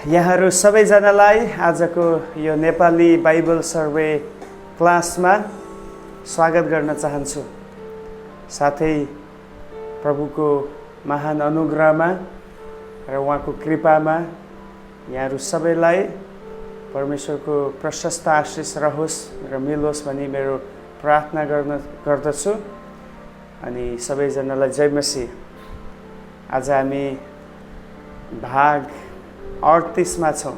यहाँहरू सबैजनालाई आजको यो नेपाली बाइबल सर्वे क्लासमा स्वागत गर्न चाहन्छु। साथै प्रभुको महान अनुग्रहमा र उहाँको कृपामा यहाँहरू सबैलाई परमेश्वरको प्रशस्त आशिष रहोस् र मिलोस् भनी मेरो प्रार्थना गर्दछु। अनि सबैजनालाई जय मसीह। आज हामी भाग 38 मा छौँ।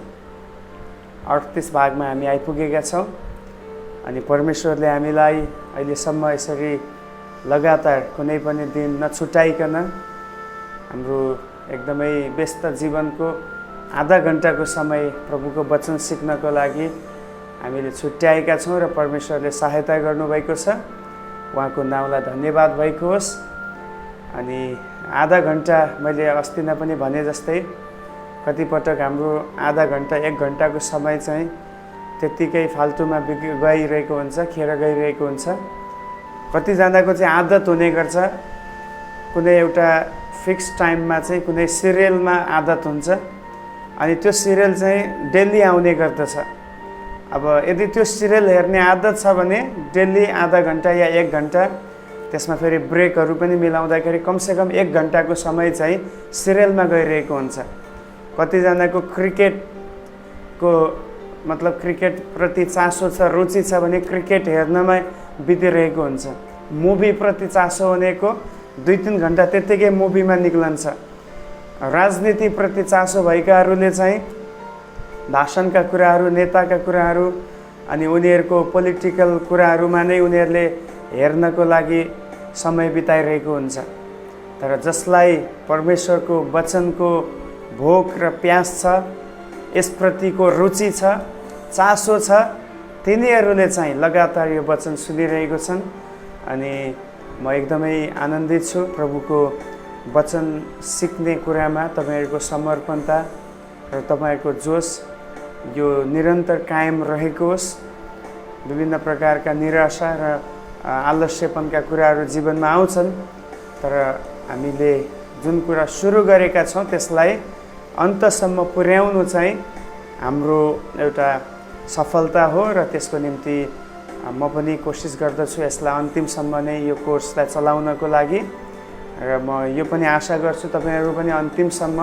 38 भागमा हामी आइपुगेका छौँ। अनि परमेश्वरले हामीलाई अहिलेसम्म यसरी लगातार कुनै पनि दिन नछुटाइकन हाम्रो एकदमै व्यस्त जीवनको आधा घण्टाको समय प्रभुको वचन सिक्नको लागि हामीले छुट्याएका छौँ र परमेश्वरले सहायता गर्नुभएको छ। उहाँको नाउँलाई धन्यवाद भएको होस्। अनि आधा घण्टा मैले अस्ति नै पनि भने जस्तै कतिपटक हाम्रो आधा घण्टा 1 घण्टाको समय चाहिँ त्यत्तिकै फाल्तुमा गइरहेको हुन्छ, खेर गइरहेको हुन्छ। कतिजनाको चाहिँ आदत हुने गर्छ, कुनै एउटा फिक्स टाइममा चाहिँ कुनै सिरियलमा आदत हुन्छ अनि त्यो सिरियल चाहिँ डेली आउने गर्दछ। अब यदि त्यो सिरियल हेर्ने आदत छ भने डेली आधा घण्टा या 1 घण्टा, त्यसमा फेरि ब्रेकहरू पनि मिलाउँदाखेरि कमसेकम 1 घण्टाको समय चाहिँ सिरियलमा गइरहेको हुन्छ। कतिजनाको क्रिकेटको मतलब क्रिकेटप्रति चासो छ, रुचि छ भने क्रिकेट हेर्नमा बितिरहेको हुन्छ। मुभीप्रति चासो हुनेको 2-3 घण्टा त्यत्तिकै मुभीमा निक्लन्छ। राजनीतिप्रति चासो भएकाहरूले चाहिँ भाषणका कुराहरू, नेताका कुराहरू अनि उनीहरूको पोलिटिकल कुराहरूमा नै उनीहरूले हेर्नको लागि समय बिताइरहेको हुन्छ। तर जसलाई परमेश्वरको वचनको भोक र प्यास छ, यसप्रतिको रुचि छ, चासो छ, तिनीहरूले चाहिँ लगातार यो वचन सुनिरहेको छन्। अनि म एकदमै आनन्दित छु प्रभुको वचन सिक्ने कुरामा तपाईँहरूको समर्पणता र तपाईँहरूको जोस यो निरन्तर कायम रहेको होस्। विभिन्न प्रकारका निराशा र आलस्यपनका कुराहरू जीवनमा आउँछन्, तर हामीले जुन कुरा सुरु गरेका छौँ त्यसलाई अन्तसम्म पुर्याउनु चाहिँ हाम्रो एउटा सफलता हो र त्यसको निम्ति म पनि कोसिस गर्दछु यसलाई अन्तिमसम्म नै यो कोर्सलाई चलाउनको लागि। र म यो पनि आशा गर्छु तपाईँहरू पनि अन्तिमसम्म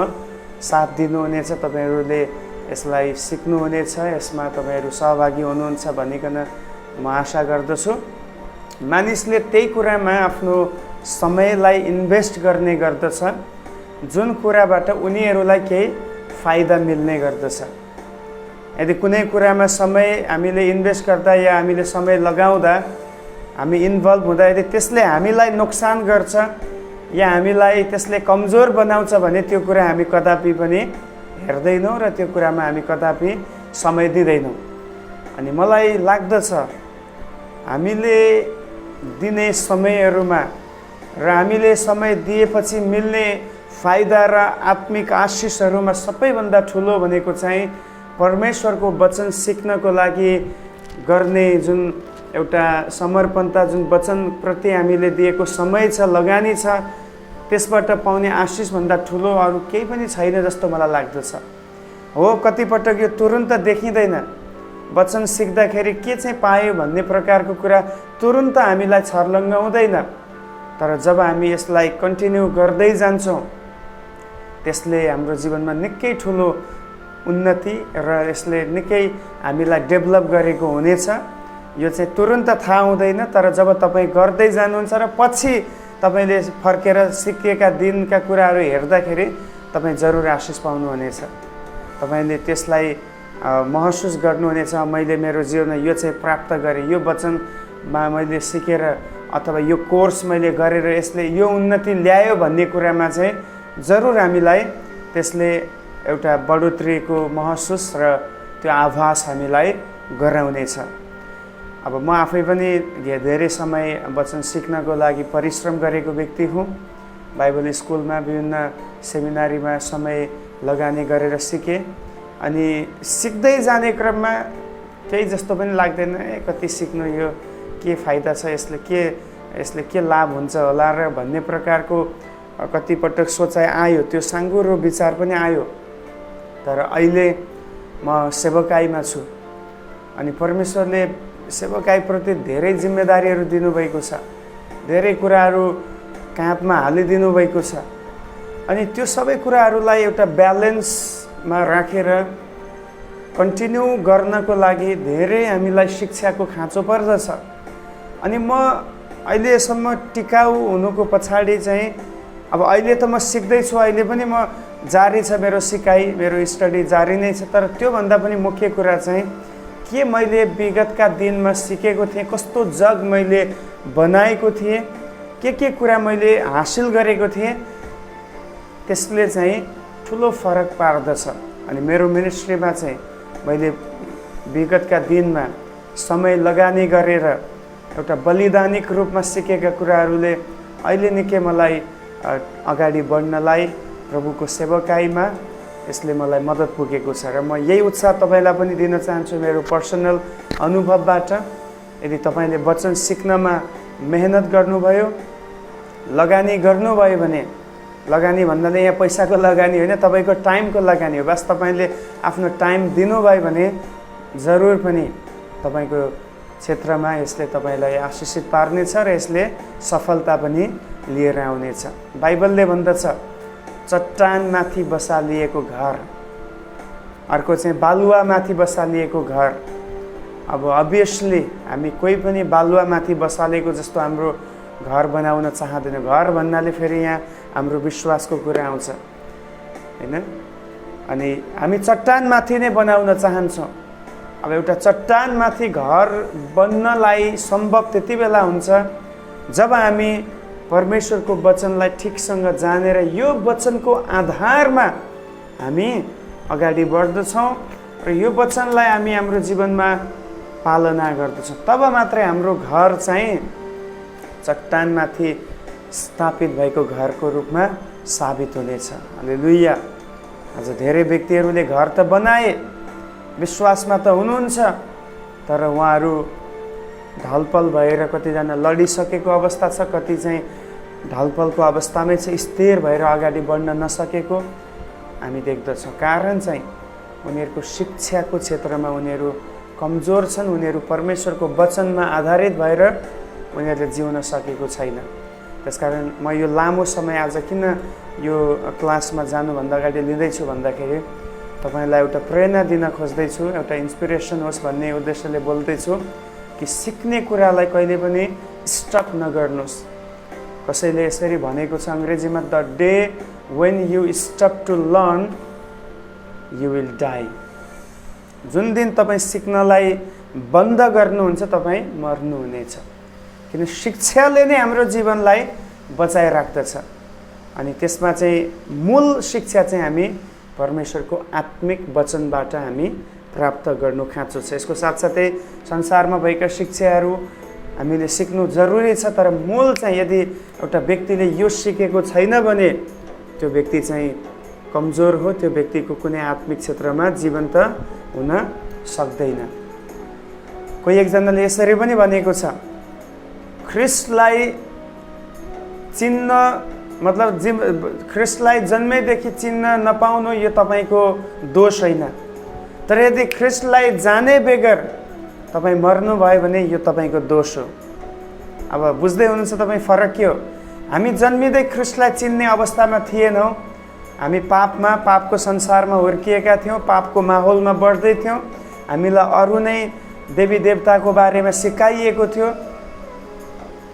साथ दिनुहुनेछ, तपाईँहरूले यसलाई सिक्नुहुनेछ, यसमा तपाईँहरू सहभागी हुनुहुन्छ भनिकन म आशा गर्दछु। मानिसले त्यही कुरामा आफ्नो समयलाई इन्भेस्ट गर्ने गर्दछ जुन कुराबाट उनीहरूलाई केही फाइदा मिल्ने गर्दछ। यदि कुनै कुरामा समय हामीले इन्भेस्ट गर्दा या हामीले समय लगाउँदा, हामी इन्भल्भ हुँदा यदि त्यसले हामीलाई नोक्सान गर्छ या हामीलाई त्यसले कमजोर बनाउँछ भने त्यो कुरा हामी कदापि पनि हेर्दैनौँ र त्यो कुरामा हामी कदापि समय दिँदैनौँ। अनि मलाई लाग्दछ हामीले दिने समयहरूमा र हामीले समय दिएपछि मिल्ने फाइदा र आत्मिक आशिषहरूमा सबैभन्दा ठुलो भनेको चाहिँ परमेश्वरको वचन सिक्नको लागि गर्ने जुन एउटा समर्पणता, जुन वचनप्रति हामीले दिएको समय छ, लगानी छ, त्यसबाट पाउने आशिषभन्दा ठुलो अरू केही पनि छैन जस्तो मलाई लाग्दछ। हो, कतिपटक यो तुरुन्त देखिँदैन। वचन सिक्दाखेरि के चाहिँ पायो भन्ने प्रकारको कुरा तुरुन्त हामीलाई छर्लङ्ग हुँदैन। तर जब हामी यसलाई कन्टिन्यू गर्दै जान्छौँ त्यसले हाम्रो जीवनमा निकै ठुलो उन्नति र यसले निकै हामीलाई डेभलप गरेको हुनेछ। यो चाहिँ तुरुन्त थाहा हुँदैन, तर जब तपाईँ गर्दै जानुहुन्छ र पछि तपाईँले फर्केर सिकेका दिनका कुराहरू हेर्दाखेरि तपाईँ जरुर आशिष पाउनुहुनेछ। तपाईँले त्यसलाई महसुस गर्नुहुनेछ, मैले मेरो जीवनमा यो चाहिँ प्राप्त गरेँ, यो वचनमा मैले सिकेर अथवा यो कोर्स मैले गरेर यसले यो उन्नति ल्यायो भन्ने कुरामा चाहिँ जरुर हामीलाई त्यसले एउटा बढोत्तरीको महसुस र त्यो आभास हामीलाई गराउनेछ। अब म आफै पनि धेरै समय वचन सिक्नको लागि परिश्रम गरेको व्यक्ति हुँ। बाइबल स्कुलमा विभिन्न सेमिनारीमा समय लगानी गरेर सिकेँ। अनि सिक्दै जाने क्रममा केही जस्तो पनि लाग्दैन, कति सिक्नु, यो के फाइदा छ, यसले के लाभ हुन्छ होला र भन्ने प्रकारको कतिपटक सोचाइ आयो, त्यो साँगुरो विचार पनि आयो। तर अहिले म सेवकाईमा छु अनि परमेश्वरले सेवकाईप्रति धेरै जिम्मेदारीहरू दिनुभएको छ, धेरै कुराहरू काँधमा हालिदिनु भएको छ। अनि त्यो सबै कुराहरूलाई एउटा ब्यालेन्समा राखेर कन्टिन्यू गर्नको लागि धेरै हामीलाई शिक्षाको खाँचो पर्दछ। अनि म अहिलेसम्म टिकाउ हुनुको पछाडि चाहिँ अब अहिले त म सिक्दैछु, अहिले पनि म जारी छ मेरो सिकाइ, मेरो स्टडी जारी नै छ। तर त्योभन्दा पनि मुख्य कुरा चाहिँ के मैले विगतका दिनमा सिकेको थिएँ, कस्तो जग मैले बनाएको थिएँ, के कुरा मैले हासिल गरेको थिएँ, त्यसले चाहिँ ठुलो फरक पार्दछ। अनि मेरो मिनिस्ट्रीमा चाहिँ मैले विगतका दिनमा समय लगानी गरेर एउटा बलिदानिक रूपमा सिकेका कुराहरूले अहिले निकै मलाई अगाडि बढ्नलाई प्रभुको सेवकाईमा यसले मलाई मद्दत पुगेको छ। र म यही उत्साह तपाईँलाई पनि दिन चाहन्छु मेरो पर्सनल अनुभवबाट। यदि तपाईँले वचन सिक्नमा मेहनत गर्नुभयो, लगानी गर्नुभयो भने, लगानी भन्नाले यहाँ पैसाको लगानी होइन, तपाईँको टाइमको लगानी हो। बस तपाईँले आफ्नो टाइम दिनुभयो भने जरुर पनि तपाईँको क्षेत्रमा यसले तपाईँलाई आशिषित पार्नेछ र यसले सफलता पनि लिएर आउनेछ। बाइबलले भन्दछ चट्टानमाथि बसालिएको घर, अर्को चाहिँ बालुवामाथि बसालिएको घर। अब अभियसली हामी कोही पनि बालुवामाथि बसालेको जस्तो हाम्रो घर बनाउन चाहँदैन। घर भन्नाले फेरि यहाँ हाम्रो विश्वासको कुरा आउँछ होइन। अनि हामी चट्टानमाथि नै बनाउन चाहन्छौँ। अब एउटा चट्टानमाथि घर बन्नलाई सम्भव त्यति बेला हुन्छ जब हामी परमेश्वरको वचनलाई ठिकसँग जानेर यो वचनको आधारमा हामी अगाडि बढ्दछौँ र यो वचनलाई हामी हाम्रो जीवनमा पालना गर्दछौँ। तब मात्रै हाम्रो घर चाहिँ चट्टानमाथि स्थापित भएको घरको रूपमा साबित हुनेछ। हालेलुया। आज धेरै व्यक्तिहरूले घर त बनाए, विश्वासमा त हुनुहुन्छ, तर उहाँहरू ढलपल भएर कतिजना लडिसकेको अवस्था छ, कति चाहिँ ढलपलको अवस्थामै चाहिँ स्थिर भएर अगाडि बढ्न नसकेको हामी देख्दछौँ। कारण चाहिँ उनीहरूको शिक्षाको क्षेत्रमा उनीहरू कमजोर छन्, उनीहरू परमेश्वरको वचनमा आधारित भएर उनीहरूले जिउन सकेको छैन। त्यसकारण म यो लामो समय आज किन यो क्लासमा जानुभन्दा अगाडि लिँदैछु भन्दाखेरि तपाईँलाई एउटा प्रेरणा दिन खोज्दैछु, एउटा इन्सपिरेसन होस् भन्ने उद्देश्यले बोल्दैछु कि सिक्ने कुरालाई कहिले पनि स्टप नगर्नुहोस्। कसैले यसरी भनेको छ अङ्ग्रेजीमा, the day when you stop to learn you will die. जुन दिन तपाईँ सिक्नलाई बन्द गर्नुहुन्छ तपाईँ मर्नुहुनेछ। किन शिक्षाले नै हाम्रो जीवनलाई बचाइराख्दछ। अनि त्यसमा चाहिँ मूल शिक्षा चाहिँ हामी परमेश्वरको आत्मिक वचनबाट हामी प्राप्त गर्नु खाँचो छ। यसको साथसाथै संसारमा भएका शिक्षाहरू हामीले सिक्नु जरुरी छ, तर मूल चाहिँ यदि एउटा व्यक्तिले यो सिकेको छैन भने त्यो व्यक्ति चाहिँ कमजोर हो, त्यो व्यक्तिको कुनै आत्मिक क्षेत्रमा जीवन्त हुन सक्दैन। कोही एकजनाले यसरी पनि भनेको छ, ख्रिस्टलाई चिन्न मतलब ख्रिस्टलाई जन्मैदेखि चिन्न नपाउनु यो तपाईँको दोष होइन, तर यदि ख्रिस्टलाई जाने बेगर तपाईँ मर्नुभयो भने यो तपाईँको दोष हो। अब बुझ्दै हुनुहुन्छ तपाईँ फरक के हो? हामी जन्मिँदै ख्रिस्टलाई चिन्ने अवस्थामा थिएनौँ। हामी पापको संसारमा हुर्किएका थियौँ, पापको माहौलमा बढ्दै थियौँ। हामीलाई अरू नै देवी देवताको बारेमा सिकाइएको थियो।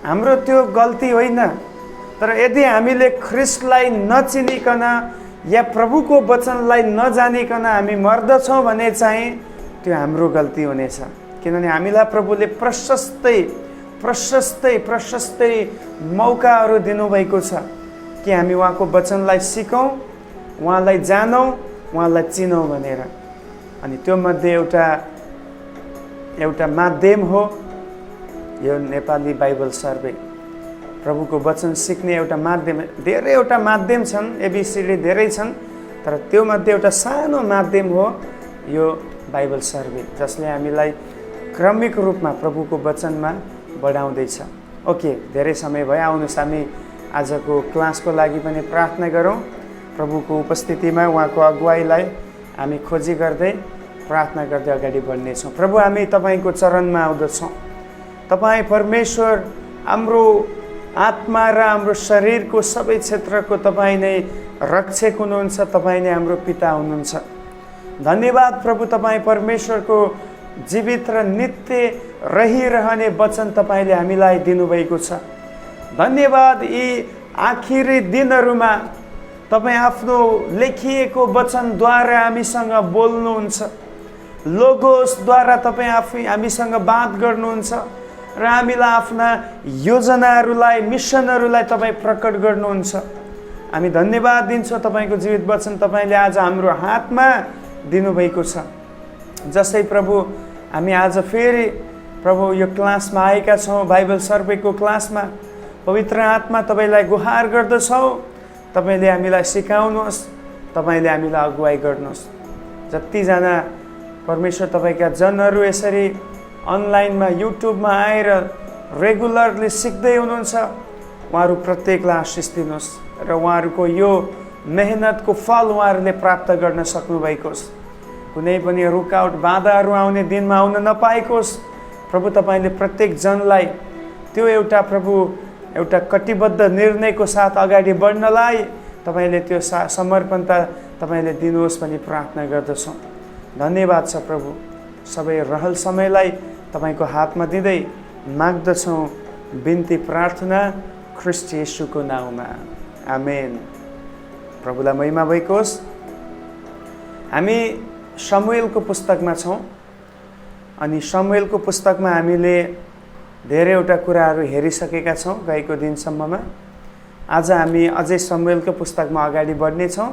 हाम्रो त्यो गल्ती होइन, तर यदि हामीले ख्रिस्टलाई नचिनिकन या प्रभुको वचनलाई नजानिकन हामी मर्दछौँ भने चाहिँ त्यो हाम्रो गल्ती हुनेछ। किनभने हामीलाई प्रभुले प्रशस्तै मौकाहरू दिनुभएको छ कि हामी उहाँको वचनलाई सिकौँ, उहाँलाई जानौँ, उहाँलाई चिनौँ भनेर। अनि त्यो मध्ये एउटा माध्यम हो यो नेपाली बाइबल सर्वे। प्रभुको वचन सिक्ने एउटा माध्यम, धेरैवटा माध्यम छन्, एबिसिडी धेरै छन्, तर त्यो मध्ये एउटा सानो माध्यम हो यो बाइबल सर्वे, जसले हामीलाई क्रमिक रूपमा प्रभुको वचनमा बढाउँदैछ। ओके, धेरै समय भयो, आउनुहोस् हामी आजको क्लासको लागि पनि प्रार्थना गरौँ। प्रभुको उपस्थितिमा उहाँको अगुवाईलाई हामी खोजी गर्दै प्रार्थना गर्दै अगाडि बढ्नेछौँ। प्रभु, हामी तपाईँको चरणमा आउँदछौँ। तपाईँ परमेश्वर हाम्रो आत्मा र हाम्रो शरीरको सबै क्षेत्रको तपाईँ नै रक्षक हुनुहुन्छ, तपाईँ नै हाम्रो पिता हुनुहुन्छ। धन्यवाद प्रभु, तपाईँ परमेश्वरको जीवित र नित्य रहिरहने वचन तपाईँले हामीलाई दिनुभएको छ। धन्यवाद, यी आखिरी दिनहरूमा तपाईँ आफ्नो लेखिएको वचनद्वारा हामीसँग बोल्नुहुन्छ, लोगोसद्वारा तपाईँ आफै हामीसँग बात गर्नुहुन्छ र हामीलाई आफ्ना योजनाहरूलाई, मिसनहरूलाई तपाईँ प्रकट गर्नुहुन्छ। हामी धन्यवाद दिन्छौँ, तपाईँको जीवित वचन तपाईँले आज हाम्रो हातमा दिनुभएको छ। जसै प्रभु हामी आज फेरि प्रभु यो क्लासमा आएका छौँ, बाइबल सर्वेको क्लासमा, पवित्र आत्मा तपाईँलाई गुहार गर्दछौँ, तपाईँले हामीलाई सिकाउनुहोस्, तपाईँले हामीलाई अगुवाई गर्नुहोस्। जतिजना परमेश्वर तपाईँका जनहरू यसरी अनलाइनमा युट्युबमा आएर रेगुलरली सिक्दै हुनुहुन्छ, उहाँहरू प्रत्येकलाई आशिष दिनुहोस् र उहाँहरूको यो मेहनतको फल उहाँहरूले प्राप्त गर्न सक्नुभएको होस्। कुनै पनि रुकावट बाधाहरू आउने दिनमा आउन नपाएकोस्। प्रभु, तपाईँले प्रत्येक जनलाई त्यो एउटा प्रभु एउटा कटिबद्ध निर्णयको साथ अगाडि बढ्नलाई तपाईँले त्यो समर्पणता तपाईँले दिनुहोस् भनी प्रार्थना गर्दछौँ। धन्यवाद छ प्रभु, सबै रहल समयलाई तपाईँको हातमा दिँदै माग्दछौँ बिन्ती प्रार्थना ख्रीष्ट येशूको नाउँमा, आमेन। प्रभुलाई महिमा भएको होस्। हामी शमूएलको पुस्तकमा छौँ अनि शमूएलको पुस्तकमा हामीले धेरैवटा कुराहरू हेरिसकेका छौँ गएको दिनसम्ममा। आज हामी अझै शमूएलको पुस्तकमा अगाडि बढ्नेछौँ।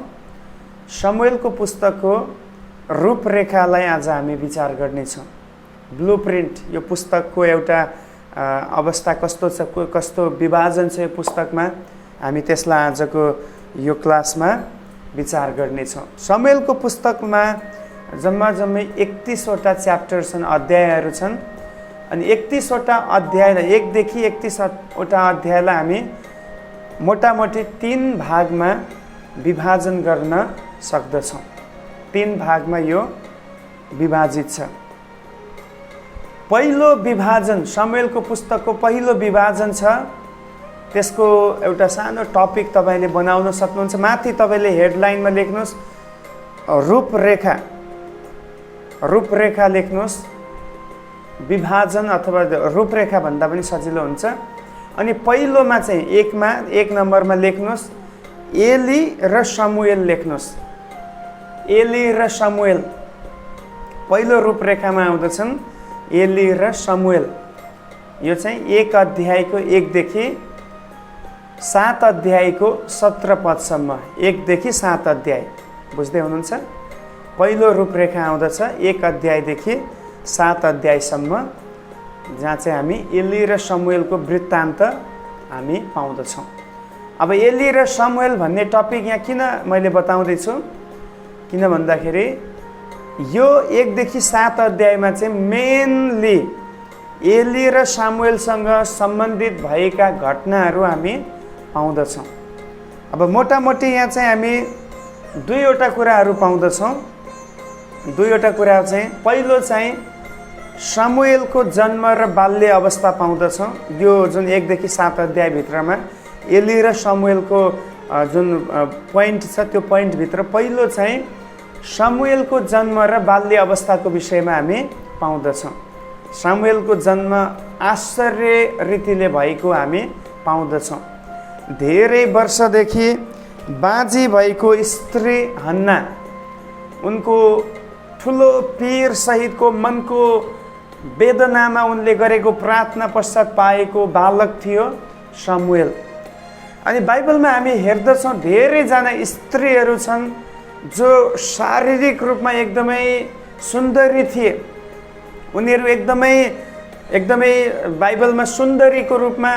शमूएलको पुस्तकको रूपरेखालाई आज हामी विचार गर्नेछौँ। ब्लुप्रिन्ट, यो पुस्तकको एउटा अवस्था कस्तो छ, कस्तो विभाजन छ यो पुस्तकमा, हामी त्यसलाई आजको यो क्लासमा विचार गर्नेछौँ। शमूएलको पुस्तकमा जम्मै 31वटा च्याप्टर छन्, अध्यायहरू छन् अनि 31वटा अध्यायलाई 1 देखि 31वटा अध्यायलाई हामी मोटामोटी 3 भागमा विभाजन गर्न सक्दछौँ। 3 भागमा यो विभाजित छ। पहिलो विभाजन, शमूएलको पुस्तकको पहिलो विभाजन छ, त्यसको एउटा सानो टपिक तपाईँले बनाउन सक्नुहुन्छ। माथि तपाईँले हेडलाइनमा लेख्नुहोस् रूपरेखा, रूपरेखा लेख्नुहोस्। विभाजन अथवा रूपरेखा भन्दा पनि सजिलो हुन्छ। अनि पहिलोमा चाहिँ 1 नम्बरमा लेख्नुहोस् एली र शमूएल लेख्नुहोस्। एली र शमूएल पहिलो रूपरेखामा आउँदछन्, एली र शमूएल। यो चाहिँ 1 अध्यायको 1 देखि 7 अध्यायको 17 पदसम्म, 1 देखि 7 अध्याय, बुझ्दै हुनुहुन्छ? पहिलो रूपरेखा आउँदछ 1 अध्यायदेखि 7 अध्यायसम्म, जहाँ चाहिँ हामी एली र शमूएलको वृत्तान्त हामी पाउँदछौँ। अब एली र शमूएल भन्ने टपिक यहाँ किन मैले बताउँदैछु, किन भन्दाखेरि यो 1 देखि 7 अध्यायमा चाहिँ मेनली एली र शमूएलसँग सम्बन्धित भएका घटनाहरू हामी पाउँदछौँ। अब मोटामोटी यहाँ चाहिँ हामी 2वटा कुराहरू पाउँदछौँ। 2वटा कुरा चाहिँ, पहिलो चाहिँ शमूएलको जन्म र बाल्य अवस्था पाउँदछौँ। यो जुन 1 देखि 7 अध्यायभित्रमा एली र शमूएलको जुन पोइन्ट छ, त्यो पोइन्टभित्र पहिलो चाहिँ शमूएलको जन्म र बाल्य अवस्थाको विषयमा हामी पाउँदछौँ। शमूएलको जन्म आश्चर्य रीतिले भएको हामी पाउँदछौँ। धेरै वर्षदेखि बाँझी भएको स्त्री हन्ना, उनको ठुलो पीर सहितको मनको वेदनामा उनले गरेको प्रार्थना पश्चात पाएको बालक थियो शमूएल। अनि बाइबलमा हामी हेर्दछौँ धेरैजना स्त्रीहरू छन् जो शारीरिक रूपमा एकदमै सुन्दरी थिए। उनीहरू एकदमै बाइबलमा सुन्दरीको रूपमा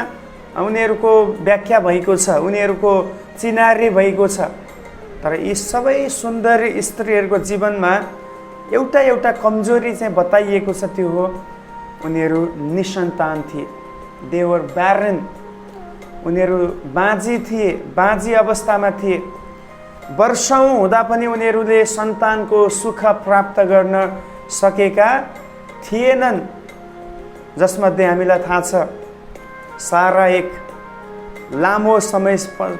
उनीहरूको व्याख्या भएको छ, उनीहरूको चिनारी भएको छ। तर यी सबै सुन्दरी स्त्रीहरूको जीवनमा एउटा कमजोरी चाहिँ बताइएको छ, त्यो हो उनीहरू निसन्तान थिए। दे वर ब्यारन, उनीहरू बाँझी थिए, बाँझी अवस्थामा थिए। वर्षौं हुँदा पनि उनीहरूले सन्तानको सुख प्राप्त गर्न सकेका थिएनन्, जसमध्ये हामीलाई थाहा छ सारा एक लामो समय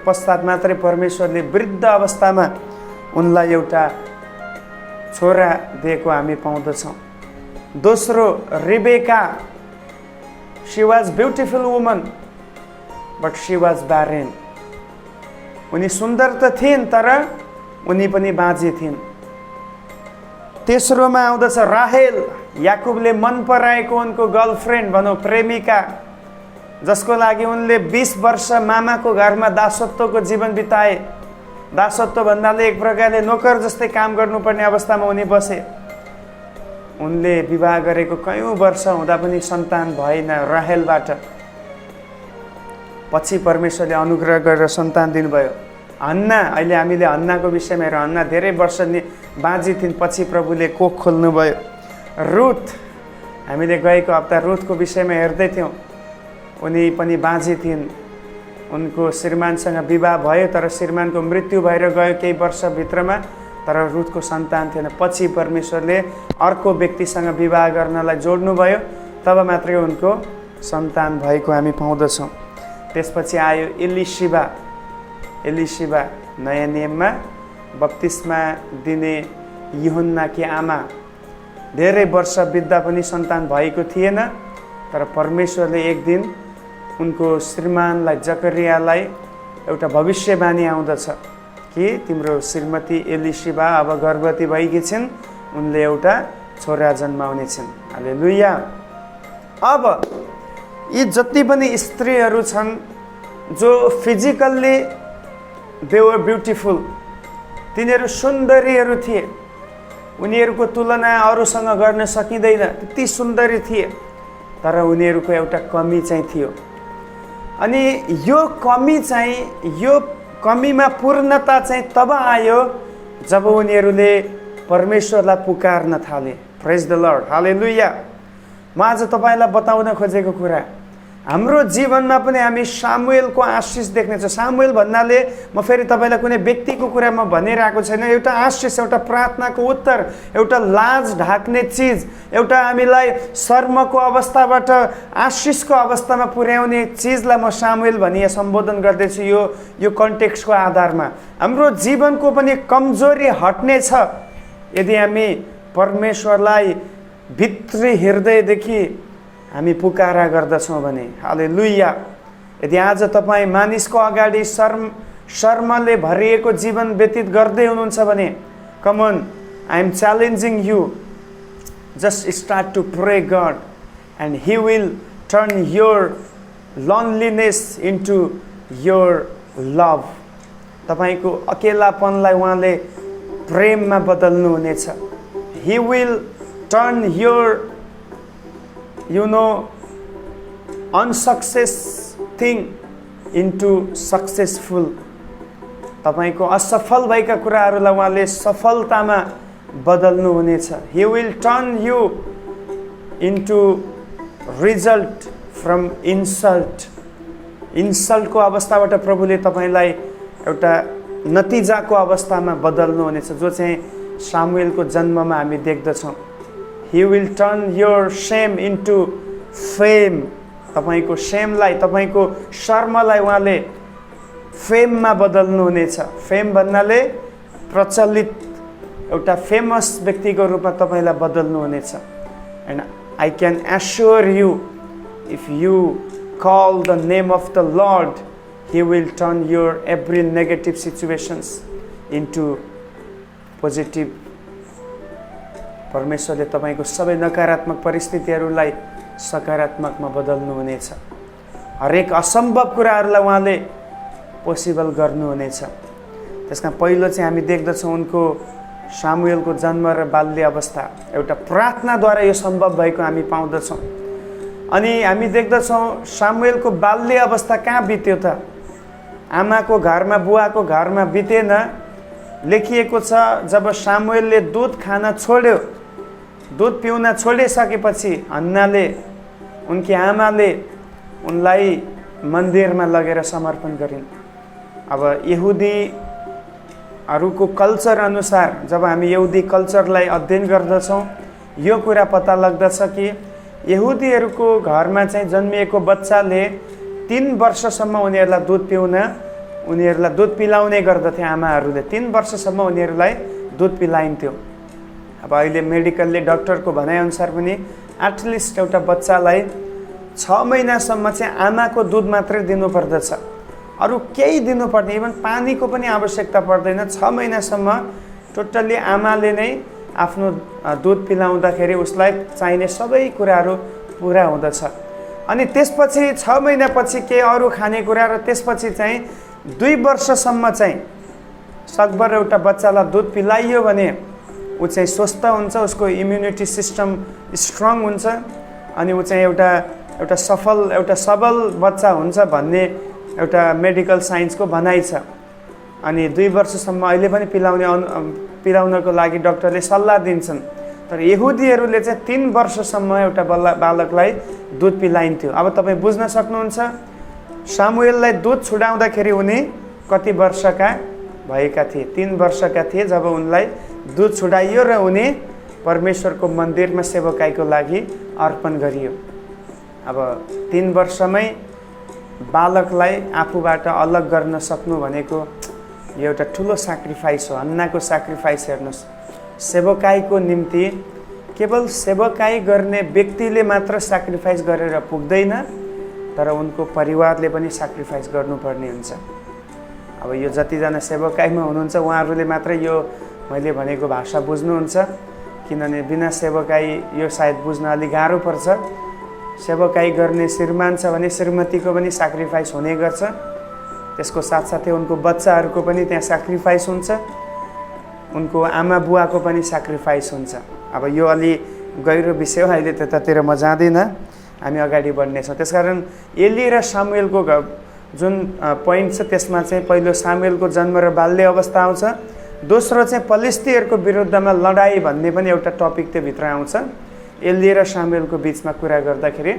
पश्चात मात्रै परमेश्वरले वृद्ध अवस्थामा उनलाई एउटा छोरा दिएको हामी पाउँदछौँ। दोस्रो, Rebecca, she was beautiful woman but she was barren. उनी सुन्दर त थिइन् तर उनी पनि बाँझी थिइन्। तेस्रोमा आउँदछ राहेल, याकुबले मन पराएको उनको गर्लफ्रेन्ड भनौँ, प्रेमिका, जसको लागि उनले 20 वर्ष मामाको घरमा दासत्वको जीवन बिताए। दासत्व भन्नाले एक प्रकारले नोकर जस्तै काम गर्नुपर्ने अवस्थामा उनी बसे। उनले विवाह गरेको कयौं वर्ष हुँदा पनि सन्तान भएन राहेलबाट। पछि परमेश्वरले अनुग्रह गरेर सन्तान दिनुभयो। हन्ना, अहिले हामीले हन्नाको विषयमा हेरौँ। हन्ना धेरै वर्ष बाँझी थिइन्, पछि प्रभुले कोख खोल्नुभयो। रुथ, हामीले गएको हप्ता रुथको विषयमा हेर्दै थियौँ। उनी पनि बाँझी थिइन्, उनको श्रीमानसँग विवाह भयो तर श्रीमानको मृत्यु भएर गयो केही वर्षभित्रमा, तर रुथको सन्तान थिएन। पछि परमेश्वरले अर्को व्यक्तिसँग विवाह गर्नलाई जोड्नुभयो, तब मात्रै उनको सन्तान भएको हामी पाउँदछौँ। त्यसपछि आयो एलिशिबा। एलिशिबा नयाँ नियममा बप्तिस्मा दिने यूहन्नाकी आमा। धेरै वर्ष बित्दा पनि सन्तान भएको थिएन, तर परमेश्वरले एक दिन उनको श्रीमानलाई जकरियालाई एउटा भविष्यवाणी आउँदछ कि तिम्रो श्रीमती एलिशिबा अब गर्भवती भएकी छिन्, उनले एउटा छोरा जन्माउने छिन्। हालेलुया। अब यी जति पनि स्त्रीहरू छन् जो फिजिकल्ली दे वर ब्युटिफुल, तिनीहरू सुन्दरीहरू थिए, उनीहरूको तुलना अरूसँग गर्न सकिँदैन, त्यति सुन्दरी थिए, तर उनीहरूको एउटा कमी चाहिँ थियो। अनि यो कमीमा पूर्णता चाहिँ तब आयो जब उनीहरूले परमेश्वरलाई पुकार्न थाले। प्रेज द लर्ड, हालेलुया। म आज तपाईँलाई बताउन खोजेको कुरा, हाम्रो जीवनमा पनि हामी सामुएलको आशिष देख्नेछौँ। सामुएल भन्नाले म फेरि तपाईँलाई कुनै व्यक्तिको कुरा म भनिरहेको छैन, एउटा आशिष, एउटा प्रार्थनाको उत्तर, एउटा लाज ढाक्ने चिज, एउटा हामीलाई शर्मको अवस्थाबाट आशिषको अवस्थामा पुर्याउने चिजलाई म सामुएल भनी सम्बोधन गर्दैछु। यो कन्टेक्स्टको आधारमा हाम्रो जीवनको पनि कमजोरी हट्नेछ यदि हामी परमेश्वरलाई भित्री हृदयदेखि हामी पुकारा गर्दछौँ भने। हालेलुया। यदि आज तपाईँ मानिसको अगाडि शर्मले भरिएको जीवन व्यतीत गर्दै हुनुहुन्छ भने, come on, I am challenging you, just start to pray God and he will turn your loneliness into your love. तपाईँको अकेलापनलाई उहाँले प्रेममा बदल्नुहुनेछ। He will turn your unsuccess thing into successful. तपाईँको असफल भएका कुराहरूलाई उहाँले सफलतामा बदल्नुहुनेछ। He will turn you into result from insult. इन्सल्टको अवस्थाबाट प्रभुले तपाईँलाई एउटा नतिजाको अवस्थामा बदल्नुहुनेछ, जो चाहिँ सामुएलको जन्ममा हामी देख्दछौँ। He will turn your shame into fame। तपाईँको शेमलाई, तपाईँको शर्मलाई उहाँले फेममा बदल्नुहुनेछ। फेम भन्नाले प्रचलित एउटा फेमस व्यक्तिको रूपमा तपाईँलाई बदल्नुहुनेछ। And I can assure you, if you call the name of the Lord, he will turn your every negative situations into positive. परमेश्वरले तपाईँको सबै नकारात्मक परिस्थितिहरूलाई सकारात्मकमा बदल्नुहुनेछ। हरेक असम्भव कुराहरूलाई उहाँले पोसिबल गर्नुहुनेछ। त्यसमा पहिलो चाहिँ हामी देख्दछौँ उनको सामुएलको जन्म र बाल्य अवस्था, एउटा प्रार्थनाद्वारा यो सम्भव भएको हामी पाउँदछौँ। अनि हामी देख्दछौँ सामुएलको बाल्य अवस्था कहाँ बित्यो त? आमाको घरमा, बुवाको घरमा बितेन। लेखिएको छ जब सामुएलले दुध खान छोड्यो, दुध पिउन छोडिसकेपछि हन्नाले, उनकी आमाले उनलाई मन्दिरमा लगेर समर्पण गरिन्। अब यहुदी हरूको कल्चर अनुसार जब हामी यहुदी कल्चरलाई अध्ययन गर्दछौँ यो कुरा पत्ता लाग्दछ कि यहुदीहरूको घरमा चाहिँ जन्मिएको बच्चाले 3 वर्षसम्म उनीहरूलाई दुध पिलाउने गर्दथे। आमाहरूले 3 वर्षसम्म उनीहरूलाई दुध पिलाइन्थ्यो। अब अहिले मेडिकलले डक्टरको भनाइअनुसार पनि एटलिस्ट एउटा बच्चालाई 6 महिनासम्म चाहिँ आमाको दुध मात्रै दिनुपर्दछ, अरू केही दिनुपर्ने, इभन पानीको पनि आवश्यकता पर्दैन। 6 महिनासम्म टोटल्ली आमाले नै आफ्नो दुध पिलाउँदाखेरि उसलाई चाहिने सबै कुराहरू पुरा हुँदछ। अनि त्यसपछि 6 महिनापछि के अरू खानेकुरा र त्यसपछि चाहिँ 2 वर्षसम्म चाहिँ सकभर एउटा बच्चालाई दुध पिलाइयो भने ऊ चाहिँ स्वस्थ हुन्छ, उसको इम्युनिटी सिस्टम स्ट्रङ हुन्छ अनि ऊ चाहिँ एउटा सबल बच्चा हुन्छ भन्ने एउटा मेडिकल साइन्सको भनाइ छ। अनि 2 वर्षसम्म अहिले पनि पिलाउनको लागि डक्टरले सल्लाह दिन्छन्। तर यहुदीहरूले चाहिँ 3 वर्षसम्म एउटा बालकलाई दुध पिलाइन्थ्यो। अब तपाईँ बुझ्न सक्नुहुन्छ सामुएललाई दुध छुडाउँदाखेरि उनी कति वर्षका भएका थिए? 3 वर्षका थिए जब उनलाई दुध छुडाइयो र उनी परमेश्वरको मन्दिरमा सेवकाईको लागि अर्पण गरियो। अब 3 वर्षमै बालकलाई आफूबाट अलग गर्न सक्नु भनेको यो एउटा ठुलो सेक्रिफाइस हो। अन्नाको सेक्रिफाइस हेर्नुहोस्, सेवकाईको निम्ति केवल सेवकाई गर्ने व्यक्तिले मात्र सेक्रिफाइस गरेर पुग्दैन, तर उनको परिवारले पनि सेक्रिफाइस गर्नुपर्ने हुन्छ। अब यो जतिजना सेवकाईमा हुनुहुन्छ उहाँहरूले मात्र यो मैले भनेको भाषा बुझ्नुहुन्छ, किनभने बिना सेवकाई यो सायद बुझ्न अलिक गाह्रो पर्छ। सेवकाई गर्ने श्रीमान छ भने श्रीमतीको पनि सेक्रिफाइस हुने गर्छ, त्यसको साथसाथै उनको बच्चाहरूको पनि त्यहाँ सेक्रिफाइस हुन्छ, उनको आमा बुवाको पनि सेक्रिफाइस हुन्छ। अब यो अलि गहिरो विषय हो, अहिले त्यतातिर म जाँदिनँ, हामी अगाडि बढ्नेछौँ। त्यसकारण एली र सामुएलको जुन पोइन्ट छ त्यसमा चाहिँ पहिलो सामुएलको जन्म र बाल्य अवस्था आउँछ, दोस्रो चाहिँ फलिस्तीहरूको विरुद्धमा लडाइँ भन्ने पनि एउटा टपिक त्योभित्र आउँछ। एली र सामुएलको बिचमा कुरा गर्दाखेरि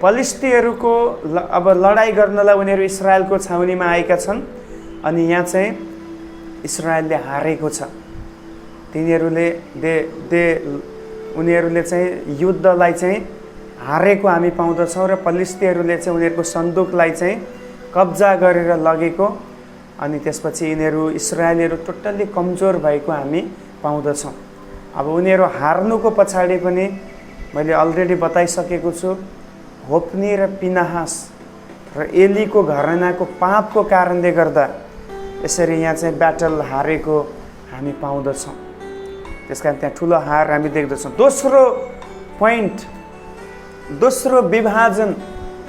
फलिस्तीहरूको अब लडाइँ गर्नलाई उनीहरू इस्रायलको छाउनीमा आएका छन् अनि यहाँ चाहिँ इस्रायलले हारेको छ। उनीहरूले चाहिँ युद्धलाई चाहिँ हारेको हामी पाउँदछौँ र फलिस्तीहरूले चाहिँ उनीहरूको सन्दुकलाई चाहिँ कब्जा गरेर लगेको अनि त्यसपछि यिनीहरू इस्रायलीहरू टोटल्ली कमजोर भएको हामी पाउँदछौँ। अब उनीहरू हार्नुको पछाडि पनि मैले अलरेडी बताइसकेको छु, होप्नी र पिनाहास र एलीको घरानाको पापको कारणले गर्दा यसरी यहाँ चाहिँ ब्याटल हारेको हामी पाउँदछौँ। त्यसकारण त्यहाँ ठुलो हार हामी देख्दछौँ। दोस्रो पोइन्ट, दोस्रो विभाजन,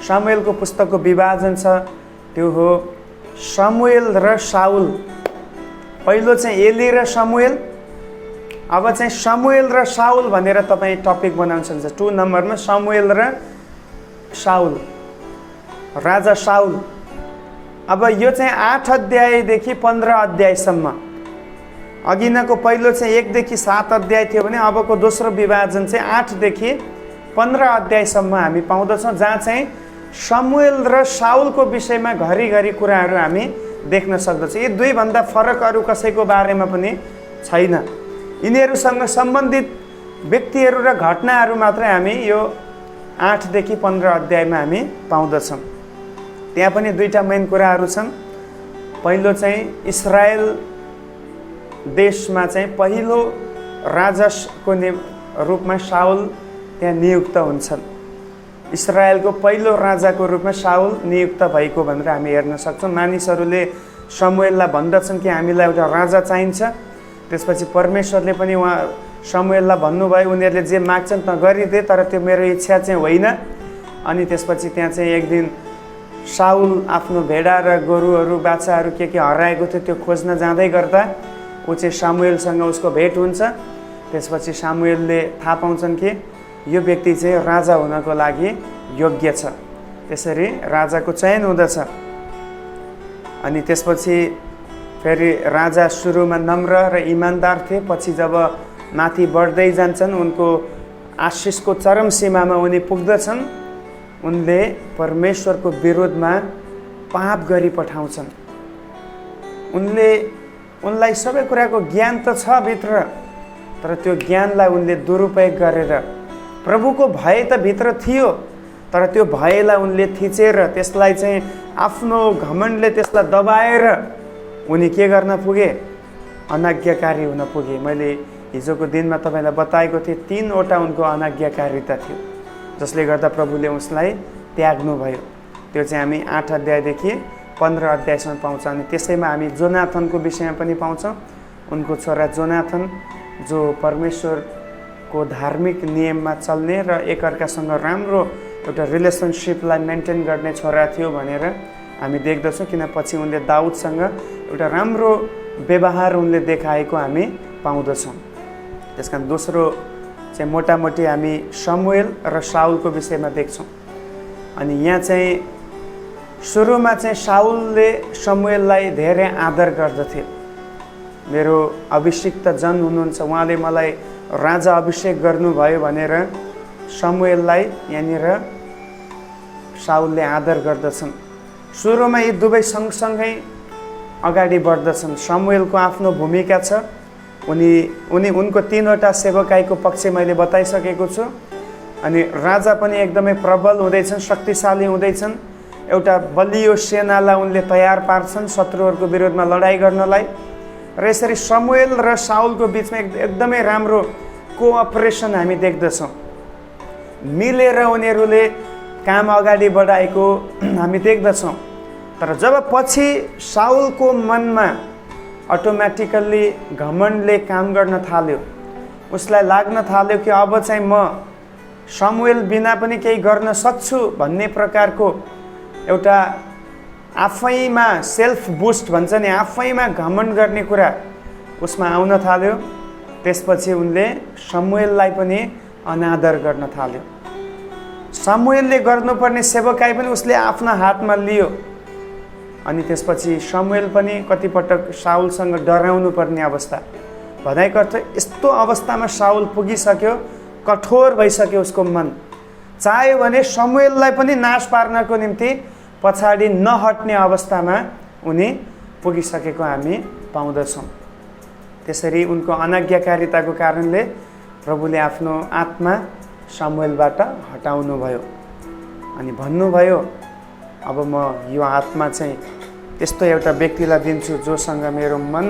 सामुएलको पुस्तकको विभाजन छ, त्यो हो सामुएल र साउल। पहिलो चाहिँ एली र सामुएल, अब चाहिँ सामुएल र साउल भनेर तपाईँ टपिक बनाउन सक्नुहुन्छ। 2 नम्बरमा सामुएल र साउल, राजा साउल। अब यो चाहिँ 8 अध्यायदेखि 15 अध्यायसम्म, अघिनको पहिलो चाहिँ 1 देखि 7 अध्याय थियो भने अबको दोस्रो विभाजन चाहिँ 8 देखि 15 अध्यायसम्म हामी पाउँदछौँ, जहाँ चाहिँ सामुएल र साउलको विषयमा घरिघरि कुराहरू हामी देख्न सक्दछौँ। यी दुईभन्दा फरक अरू कसैको बारेमा पनि छैन। यिनीहरूसँग सम्बन्धित व्यक्तिहरू र घटनाहरू मात्रै हामी यो 8 देखि 15 अध्यायमा हामी पाउँदछौँ। त्यहाँ पनि 2टा मेन कुराहरू छन्। पहिलो चाहिँ इस्रायल देशमा चाहिँ पहिलो राजाको रूपमा साउल त्यहाँ नियुक्त हुन्छन्। इस्रायलको पहिलो राजाको रूपमा साउल नियुक्त भएको भनेर हामी हेर्न सक्छौँ। मानिसहरूले शमुएललाई भन्दछन् कि हामीलाई एउटा राजा चाहिन्छ। त्यसपछि परमेश्वरले पनि उहाँ शमुएललाई भन्नुभयो, उनीहरूले जे माग्छन् त गरिदे, तर त्यो मेरो इच्छा चाहिँ होइन। अनि त्यसपछि त्यहाँ चाहिँ एक दिन साउल आफ्नो भेडा र गोरुहरू बाछाहरू के हराएको थियो त्यो खोज्न जाँदै गर्दा ऊ चाहिँ सामुएलसँग उसको भेट हुन्छ। त्यसपछि सामुएलले थाहा पाउँछन् कि यो व्यक्ति चाहिँ राजा हुनको लागि योग्य छ। त्यसरी राजाको चयन हुँदछ। अनि त्यसपछि फेरि राजा सुरुमा नम्र र इमान्दार थिए, पछि जब माथि बढ्दै जान्छन् उनको आशिषको चरम सीमामा उनी पुग्दछन्, उनले परमेश्वरको विरोधमा पाप गरी पठाउँछन्। उनले उनलाई सबै कुराको ज्ञान त छ भित्र, तर त्यो ज्ञानलाई उनले दुरुपयोग गरेर, प्रभुको भय त भित्र थियो तर त्यो भयलाई उनले थिचेर त्यसलाई चाहिँ आफ्नो घमण्डले त्यसलाई दबाएर उनी के गर्न पुगे? अनाज्ञाकारी हुन पुगे। मैले हिजोको दिनमा तपाईँलाई बताएको थिएँ 3वटा उनको अनाज्ञाकारिता थियो जसले गर्दा प्रभुले उसलाई त्याग्नुभयो। त्यो चाहिँ हामी 8 अध्यायदेखि 15 अध्यायसम्म पाउँछ। अनि त्यसैमा हामी जोनाथनको विषयमा पनि पाउँछौँ। उनको छोरा जोनाथन जो परमेश्वरको धार्मिक नियममा चल्ने र एकअर्कासँग राम्रो एउटा रिलेसनसिपलाई मेन्टेन गर्ने छोरा थियो भनेर हामी देख्दछौँ, किन पछि उनले दाउदसँग एउटा राम्रो व्यवहार उनले देखाएको हामी पाउँदछौँ। त्यसकारण दोस्रो चाहिँ मोटामोटी हामी शमुएल र शाउलको विषयमा देख्छौँ। अनि यहाँ चाहिँ सुरुमा चाहिँ शाउलले शमुएललाई धेरै आदर गर्दथे। मेरो अभिषिक्त जन हुनुहुन्छ, उहाँले मलाई राजा अभिषेक गर्नुभयो भनेर शमुएललाई यहाँनिर शाउलले आदर गर्दछन्। सुरुमा यी दुवै सँगसँगै अगाडि बढ्दछन्। शमुएलको आफ्नो भूमिका छ। उनको 3वटा सेवकाईको पक्ष मैले बताइसकेको छु। अनि राजा पनि एकदमै प्रबल हुँदैछन्, शक्तिशाली हुँदैछन्। एउटा बलियो सेनालाई उनले तयार पार्छन् शत्रुहरूको विरोधमा लडाइँ गर्नलाई। र यसरी शमुएल र शाउलको बिचमा एकदमै राम्रो कोअपरेसन हामी देख्दछौँ। मिलेर उनीहरूले काम अगाडि बढाएको हामी देख्दछौँ। तर जब पछि शाउलको मनमा अटोमेटिकल्ली घमण्डले काम गर्न थाल्यो, उसलाई लाग्न थाल्यो कि अब चाहिँ म शमुएल बिना पनि केही गर्न सक्छु भन्ने प्रकारको एउटा आफैमा सेल्फ बुस्ट भन्छ नि, आफैमा घमण्ड गर्ने कुरा उसमा आउन थाल्यो। त्यसपछि उनले शमुएललाई पनि अनादर गर्न थाल्यो। शमुएलले गर्नुपर्ने सेवकाई पनि उसले आफ्नो हातमा लियो। अनि त्यसपछि शमुएल पनि कतिपटक शाउलसँग डराउनु पर्ने अवस्था भनाइको अर्थ यस्तो अवस्थामा शाउल पुगिसक्यो, कठोर भइसक्यो उसको मन। चाह्यो भने शमुएललाई पनि नाश पार्नको निम्ति पछाडि नहट्ने अवस्थामा उनी पुगिसकेको हामी पाउँदछौँ। त्यसरी उनको अनाज्ञाकारिताको कारणले प्रभुले आफ्नो आत्मा शमुएलबाट हटाउनु भयो अनि भन्नुभयो, अब म यो आत्मा चाहिँ त्यस्तो एउटा व्यक्तिलाई दिन्छु जोसँग मेरो मन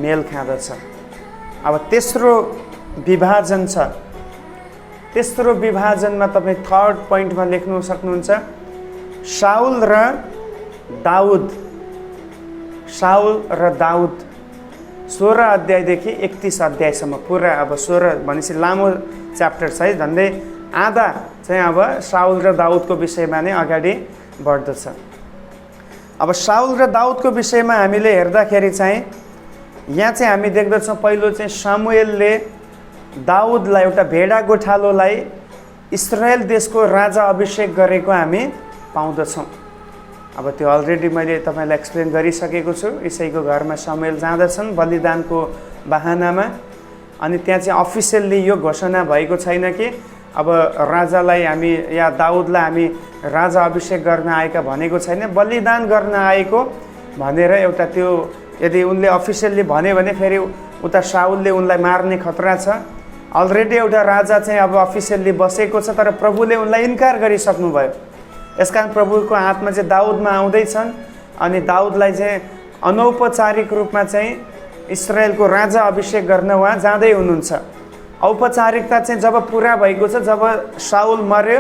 मेल खाँदछ। अब तेस्रो विभाजन छ। तेस्रो विभाजनमा तपाईँ 3rd पोइन्टमा लेख्नु सक्नुहुन्छ, शाउल र दाउद। शाउल र दाउद 16 अध्यायदेखि 31 अध्यायसम्म पुरा। अब 16 भनेपछि लामो च्याप्टर छ है, झन्डै आधा चाहिँ अब शाउल र दाउदको विषयमा नै अगाडि बढ्दछ। अब शाउल र दाउदको विषयमा हामीले हेर्दाखेरि चाहिँ यहाँ चाहिँ हामी देख्दछौँ पहिलो चाहिँ शमुएलले दाउदलाई एउटा भेडा गोठालोलाई इस्रायल देशको राजा अभिषेक गरेको हामी पाउँदछौँ। अब त्यो अलरेडी मैले तपाईँलाई एक्सप्लेन गरिसकेको छु। इसैको घरमा शमुएल जाँदछन् बलिदानको बहानामा। अनि त्यहाँ चाहिँ अफिसियल्ली यो घोषणा भएको छैन कि अब राजालाई हामी या दाउदलाई हामी राजा अभिषेक गर्न आएका भनेको छैन, बलिदान गर्न आएको भनेर एउटा त्यो यदि उनले अफिसियल्ली भन्यो भने फेरि उता शाउलले उनलाई मार्ने खतरा छ। अलरेडी एउटा राजा चाहिँ अब अफिसियल्ली बसेको छ, तर प्रभुले उनलाई इन्कार गरिसक्नुभयो। यसकारण प्रभुको आत्मा चाहिँ दाउदमा आउँदैछन् अनि दाउदलाई चाहिँ अनौपचारिक रूपमा चाहिँ इस्रायलको राजा अभिषेक गर्न उहाँ जाँदै हुनुहुन्छ। औपचारिकता चाहिँ जब पुरा भएको छ, जब शाउल मर्यो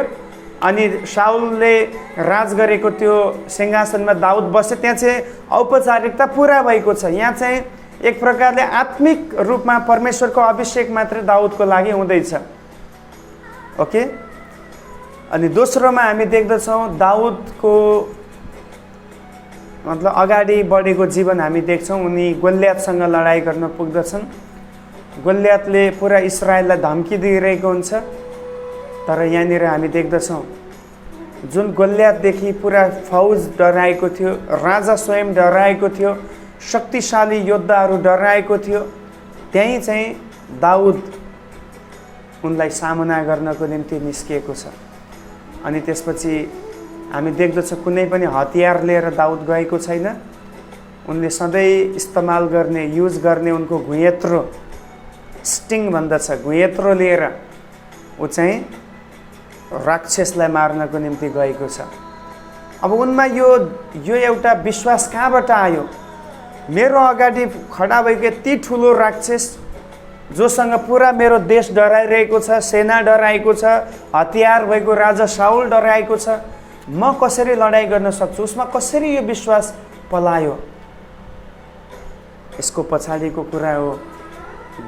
अनि शाउलले राज गरेको त्यो सिंहासनमा दाउद बस्यो, त्यहाँ चाहिँ औपचारिकता पुरा भएको छ। यहाँ चाहिँ एक प्रकारले आत्मिक रूपमा परमेश्वरको अभिषेक मात्र दाउदको लागि हुँदैछ। ओके। अनि दोस्रोमा हामी देख्दछौँ दाउदको मतलब अगाडि बढेको जीवन हामी देख्छौँ। उनी गोलियतसँग लडाइँ गर्न पुग्दछन्। गोलियतले पुरा इस्रायललाई धम्की दिइरहेको हुन्छ, तर यहाँनिर हामी देख्दछौँ जुन गोलियतदेखि पुरा फौज डराएको थियो, राजा स्वयं डराएको थियो, शक्तिशाली योद्धाहरू डराएको थियो, त्यहीँ चाहिँ दाउद उनलाई सामना गर्नको निम्ति निस्किएको छ। अनि त्यसपछि हामी देख्दछौँ कुनै पनि हतियार लिएर दाउद गएको छैन, उनले सधैँ इस्तेमाल गर्ने, युज गर्ने उनको घुँयत्रो, स्टिङ भन्दछ, घुँयत्रो लिएर ऊ चाहिँ राक्षसलाई मार्नको निम्ति गएको छ। अब उनमा यो एउटा विश्वास कहाँबाट आयो? मेरो अगाडि खडा भएको यति ठुलो राक्षस जोसँग पुरा मेरो देश डराइरहेको छ, सेना डराएको छ, हतियार भएको राजा साउल डराएको छ, म कसरी लडाइँ गर्न सक्छु? उसमा कसरी यो विश्वास पलायो? यसको पछाडिको कुरा हो,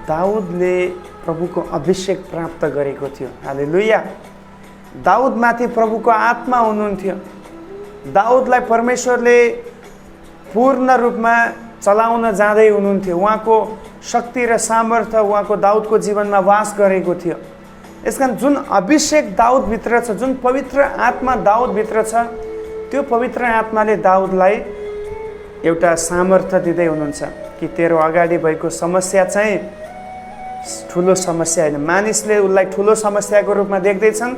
दाउदले प्रभुको अभिषेक प्राप्त गरेको थियो। हालेलुया। दाउदमाथि प्रभुको आत्मा हुनुहुन्थ्यो। दाउदलाई परमेश्वरले पूर्ण रूपमा चलाउन जाँदै हुनुहुन्थ्यो। उहाँको शक्ति र सामर्थ्य उहाँको दाउदको जीवनमा वास गरेको थियो। यसकारण जुन अभिषेक दाउदभित्र छ, जुन पवित्र आत्मा दाउदभित्र छ, त्यो पवित्र आत्माले दाउदलाई एउटा सामर्थ्य दिँदै हुनुहुन्छ कि तेरो अगाडि भएको समस्या चाहिँ ठुलो समस्या होइन। मानिसले उसलाई ठुलो समस्याको रूपमा देख्दैछन्,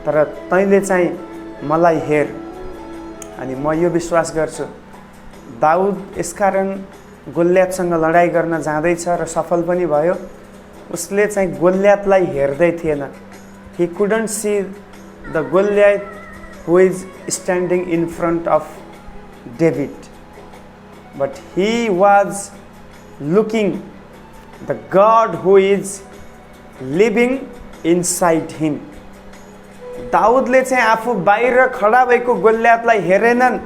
तर तैँले चाहिँ मलाई हेर। अनि म यो विश्वास गर्छु, दाउद यसकारण गोलियतसँग लडाइँ गर्न जाँदैछ र सफल पनि भयो। उसले चाहिँ गोलियतलाई हेर्दै थिएन। He couldn't see the Goliath who is standing in front of David, but he was looking the God who is living inside him. दाउदले चाहिँ आफू बाहिर खडा भएको गोलियतलाई हेरेनन्,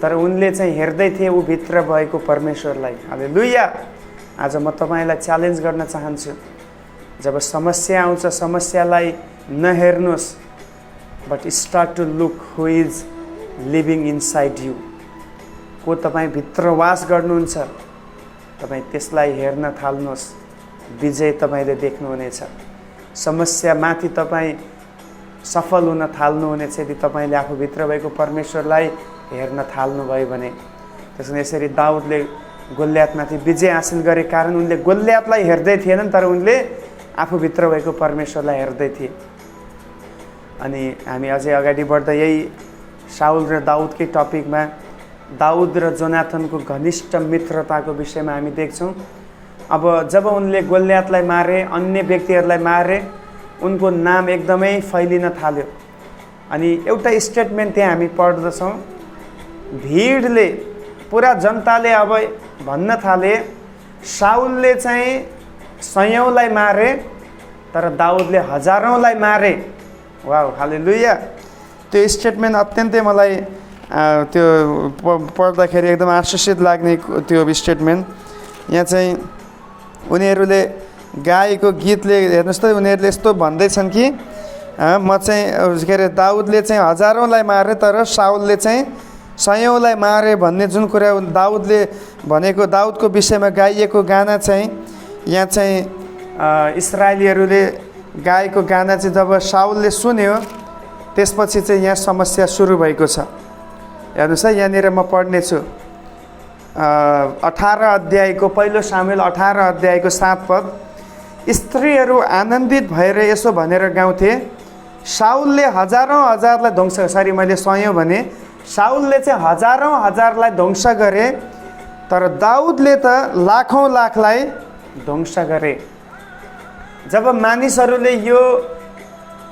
तर उनले चाहिँ हेर्दै थिए ऊ भित्र भएको परमेश्वरलाई। हालेलुया। आज म तपाईँलाई च्यालेन्ज गर्न चाहन्छु, जब समस्या आउँछ समस्यालाई नहेर्नुहोस्, but start to look who is living inside you. को तपाईँ भित्र वास गर्नुहुन्छ, तपाईँ त्यसलाई हेर्न थाल्नुहोस्। विजय तपाईँले देख्नुहुनेछ। समस्यामाथि तपाईँ सफल हुन थाल्नुहुनेछ यदि तपाईँले आफूभित्र भएको परमेश्वरलाई हेर्न थाल्नुभयो भने। त्यसैले यसरी दाउदले गोलियतमाथि विजय हासिल गरे कारण उनले गोलियतलाई हेर्दै थिएनन्, तर उनले आफूभित्र भएको परमेश्वरलाई हेर्दै थिए। अनि हामी अझै अगाडि बढ्दा यही साउल र दाउदकै टपिकमा दाउद र जोनाथनको घनिष्ठ मित्रताको विषयमा हामी देख्छौँ। अब जब उनले गोलियतलाई मारे, अन्य व्यक्तिहरूलाई मारे, उनको नाम एकदमै फैलिन थाल्यो। अनि एउटा स्टेटमेन्ट त्यहाँ हामी पढ्दछौँ, भिडले, पुरा जनताले अब भन्न थाले साउलले चाहिँ सयौँलाई मारे तर दाउदले हजारौँलाई मारे। वाउ, हालेलुया। त्यो स्टेटमेन्ट अत्यन्तै मलाई त्यो पढ्दाखेरि एकदम आश्चर्यित लाग्ने त्यो स्टेटमेन्ट। यहाँ चाहिँ उनीहरूले गाएको गीतले हेर्नुहोस् त, उनीहरूले यस्तो भन्दैछन् कि म चाहिँ के अरे दाउदले चाहिँ हजारौँलाई मारे तर साउलले चाहिँ सयौँलाई मारे भन्ने जुन कुरा दाउदले भनेको, दाउदको विषयमा गाइएको गाना चाहिँ यहाँ चाहिँ इस्राएलीहरूले गाएको गाना चाहिँ जब साउलले सुन्यो त्यसपछि चाहिँ यहाँ समस्या सुरु भएको छ। हेर्नुहोस् है, यहाँनिर म पढ्नेछु 18 अध्यायको, पहिलो सामुएल 18 अध्यायको 7 पद। स्त्रीहरू आनन्दित भएर यसो भनेर गाउँथे, साउलले हजारौँ हजारलाई ध्वंस, सरी मैले सयौँ भने, साउलले चाहिँ हजारौँ हजारलाई ध्वंस गरे तर दाउदले त लाखौँ लाखलाई ध्वंस गरे। जब मानिसहरूले यो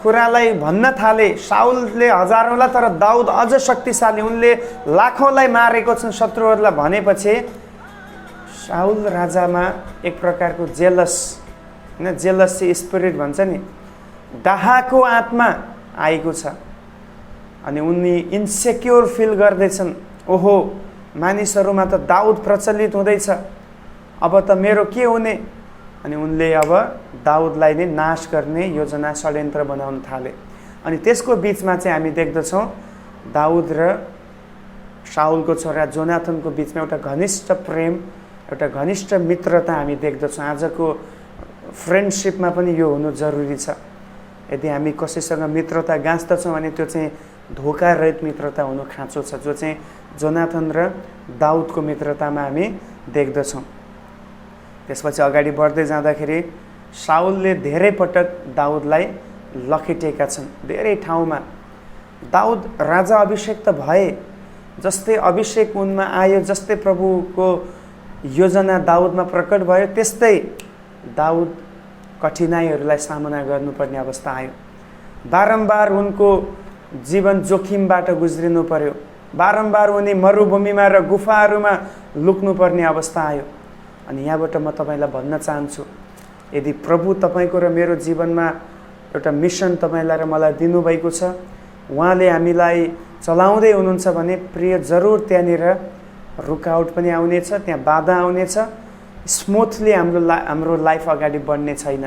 कुरालाई भन्न थाले, साउलले हजारौँलाई तर दाउद अझ शक्तिशाली, उनले लाखौँलाई मारेको छन् शत्रुहरूलाई भनेपछि साउल राजामा एक प्रकारको जेलस, होइन, जेलसी स्पिरिट भन्छ नि, डाहाको आत्मा आएको छ। अनि उनी इन्सेक्योर फिल गर्दैछन्, ओहो मानिसहरूमा त दाउद प्रचलित हुँदैछ, अब त मेरो के हुने? अनि उनले अब दाउदलाई नै नाश गर्ने योजना षड्यन्त्र बनाउन थाले। अनि त्यसको बिचमा चाहिँ हामी देख्दछौँ दाउद र साउलको छोरा जोनाथनको बिचमा एउटा घनिष्ठ प्रेम, एउटा घनिष्ठ मित्रता हामी देख्दछौँ। आजको फ्रेन्डसिपमा पनि यो हुनु जरुरी छ। यदि हामी कसैसँग मित्रता गाँच्दछौँ भने त्यो चाहिँ धोका रहित मित्रता हुनु खाँचो छ, जो चाहिँ जोनाथन र दाउदको मित्रतामा हामी देख्दछौँ। त्यसपछि अगाडि बढ्दै जाँदाखेरि साउलले धेरै पटक दाउदलाई लखेटेका छन् धेरै ठाउँमा। दाउद राजा अभिषेक त भए जस्तै अभिषेक उनमा आयो, जस्तै प्रभुको योजना दाउदमा प्रकट भयो, त्यस्तै दाउद कठिनाइहरूलाई सामना गर्नुपर्ने अवस्था आयो। बारम्बार उनको जीवन जोखिमबाट गुज्रिनु पर्यो। बारम्बार उनी मरुभूमिमा र गुफाहरूमा लुक्नुपर्ने अवस्था आयो। अनि यहाँबाट म तपाईँलाई भन्न चाहन्छु, यदि प्रभु तपाईँको र मेरो जीवनमा एउटा मिसन तपाईँलाई र मलाई दिनुभएको छ, उहाँले हामीलाई चलाउँदै हुनुहुन्छ भने प्रिय जरुर त्यहाँनिर रुकावट पनि आउनेछ, त्यहाँ बाधा आउनेछ, स्मुथली हाम्रो लाइफ अगाडि बढ्ने छैन।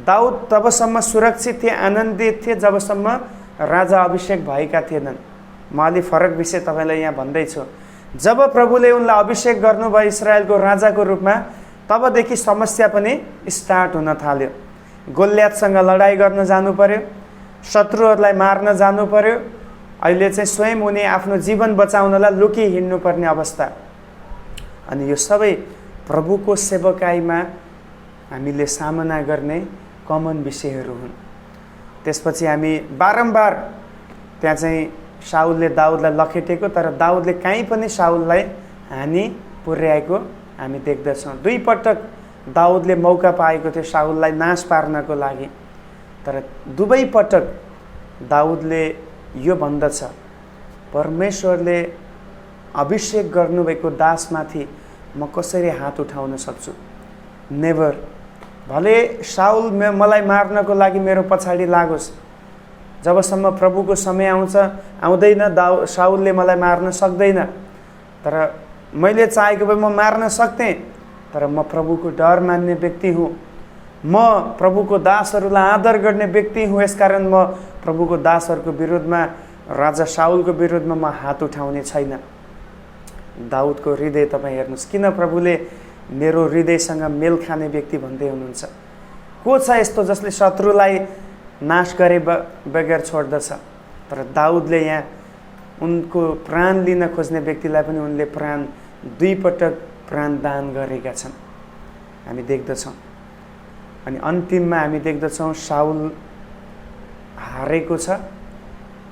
दाउद तबसम्म सुरक्षित थिए, आनन्दित थिए जबसम्म राजा अभिषेक भएका थिएनन्। म अलि फरक विषय तपाईँलाई यहाँ भन्दैछु। जब प्रभुले उनलाई अभिषेक गर्नुभयो इस्रायलको राजाको रूपमा, तबदेखि समस्या पनि स्टार्ट हुन थाल्यो। गोलियतसँग लडाइँ गर्न जानु पर्यो, शत्रुहरूलाई मार्न जानु पर्यो। अहिले चाहिँ स्वयं उनी आफ्नो जीवन बचाउनलाई लुकी हिँड्नुपर्ने अवस्था। अनि यो सबै प्रभुको सेवकाईमा हामीले सामना गर्ने कमन विषयहरू हुन्। त्यसपछि हामी बारम्बार त्यहाँ चाहिँ शाउलले दाउदलाई लखेटेको, तर दाउदले कहीँ पनि शाउललाई हानि पुर्याएको हामी देख्दछौँ। 2 पटक दाउदले मौका पाएको थियो शाउललाई नाश पार्नको लागि, तर 2 पटक दाउदले यो भन्दछ, परमेश्वरले अभिषेक गर्नुभएको दासमाथि म कसरी हात उठाउन सक्छु? नेभर। भले शाउल मलाई मार्नको लागि मेरो पछाडि लागोस्, जबसम्म प्रभुको समय आउँदैन शाउलले मलाई मार्न सक्दैन। तर मैले चाहेको भए म मार्न सक्थेँ, तर म प्रभुको डर मान्ने व्यक्ति हुँ, म प्रभुको दासहरूलाई आदर गर्ने व्यक्ति हुँ। यसकारण म प्रभुको दासहरूको विरुद्धमा, राजा शाउलको विरुद्धमा म हात उठाउने छैन। दाउदको हृदय तपाईँ हेर्नुहोस्, किन प्रभुले मेरो हृदयसँग मेल खाने व्यक्ति भन्दै हुनुहुन्छ? को छ यस्तो जसले शत्रुलाई नाश गरे बगैर छोड्दछ? तर दाउदले यहाँ उनको प्राण लिन खोज्ने व्यक्तिलाई पनि उनले 2 पटक प्राण दान गरेका छन्, हामी देख्दछौँ। अनि अन्तिममा हामी देख्दछौँ शाउल हारेको छ।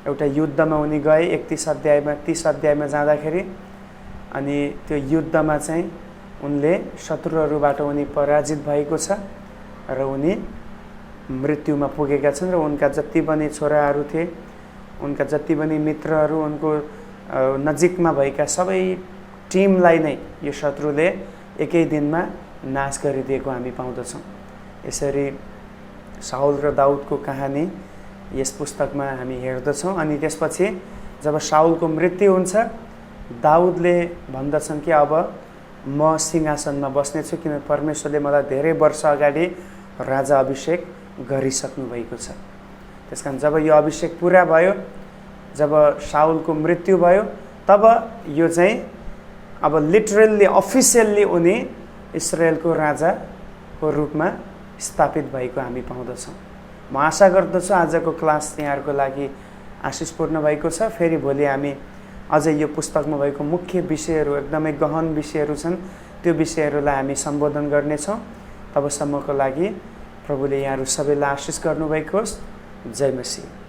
एउटा युद्धमा उनी गए 30 अध्यायमा जाँदाखेरि, अनि त्यो युद्धमा चाहिँ उनले शत्रुहरूबाट उनी पराजित भएको छ र उनी मृत्युमा पुगेका छन्। र उनका जति पनि छोराहरू थिए, उनका जति पनि मित्रहरू, उनको नजिकमा भएका सबै टिमलाई नै यो शत्रुले एकै दिनमा नाश गरिदिएको हामी पाउँदछौँ। यसरी शाउल र दाउदको कहानी यस पुस्तकमा हामी हेर्दछौँ। अनि त्यसपछि जब शाउलको मृत्यु हुन्छ, दाउदले भन्दछन् कि अब म सिंहासनमा बस्नेछु, किनभने परमेश्वरले मलाई धेरै वर्ष अगाडि राजा अभिषेक गरिसक्नु भएको छ। त्यसकारण जब यो अभिषेक पुरा भयो, जब शाउलको मृत्यु भयो, तब यो चाहिँ अब लिटरल्ली अफिसियल्ली उनी इस्रायलको राजाको रूपमा स्थापित भएको हामी पाउँदछौँ। म आशा गर्दछु आजको क्लास यहाँहरूको लागि आशिषपूर्ण भएको छ। फेरि भोलि हामी अझै यो पुस्तकमा भएको मुख्य विषयहरू, एकदमै गहन विषयहरू छन्, त्यो विषयहरूलाई हामी सम्बोधन गर्नेछौँ। तबसम्मको लागि प्रभुले यहाँहरू सबैलाई आशिष गर्नुभएको होस्। जय मसीह।